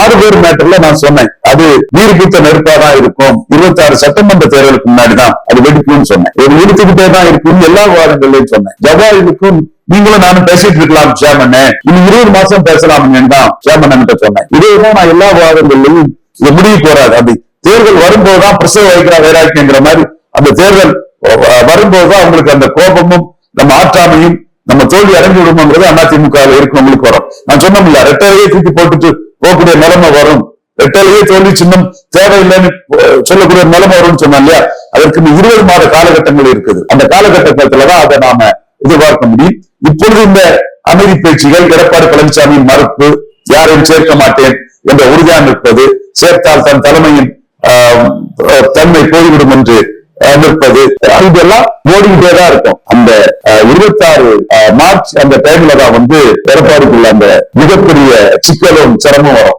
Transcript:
6 பேர் மேட்டர்ல நான் சொன்னேன் அது நீர்பிடித்த நெருப்பா தான் இருக்கும். 26 சட்டமன்ற தேர்தலுக்கு முன்னாடிதான் அது வெடிக்கும்னு சொன்னேன். ஒரு இழுத்துக்கிட்டே தான் இருக்கும் எல்லா விவாதங்களையும் சொன்னேன். ஜவாஹிருக்கும் நீங்களும் நானும் பேசிட்டு இருக்கலாம் சேர்மன், இன்னும் 20 மாசம் பேசலாம் தான் சேர்மன் கிட்ட சொன்னேன். இதேதான் நான் எல்லா விவாதங்களையும் முடிவு போறாது. அது தேர்தல் வரும்போதுதான் பிரசவ வைக்கிற வைராக்கியங்கிற மாதிரி அந்த தேர்தல் வரும்போதுதான் அவங்களுக்கு அந்த கோபமும் நம்ம ஆற்றாமையும் நம்ம தோல்வி அடைஞ்சு விடுமோங்கிறது அதிமுக இருக்கவங்களுக்கு வரும். நான் சொன்னோம்ல, ரெட்டையிலேயே தூக்கி போட்டுட்டு போகக்கூடிய நிலைமை வரும், ரெட்டையிலேயே தோல்வி சின்னம் தேவையில்லைன்னு சொல்லக்கூடிய நிலைமை வரும்னு சொன்னா இல்லையா, அதற்கு 20 மாத காலகட்டங்கள் இருக்குது. அந்த காலகட்டத்துலதான் அதை நாம எதிர்பார்க்க முடியும். இப்பொழுது இந்த அமைதி பேச்சுகள், எடப்பாடி பழனிசாமியின் மறுப்பு, யாரையும் சேர்க்க மாட்டேன் என்ற உறுதியாக இருப்பது, சேர்த்தால் தன் தலைமையின் தன்மை போய்விடும் என்று நிற்பது, இதெல்லாம் ஓடிக்கிட்டேதான் இருக்கும். அந்த 26 மார்ச் அந்த டைம்ல தான் எடப்பாடிக்குள்ள அந்த மிகப்பெரிய சிக்கலும் சிரமம் வரும்.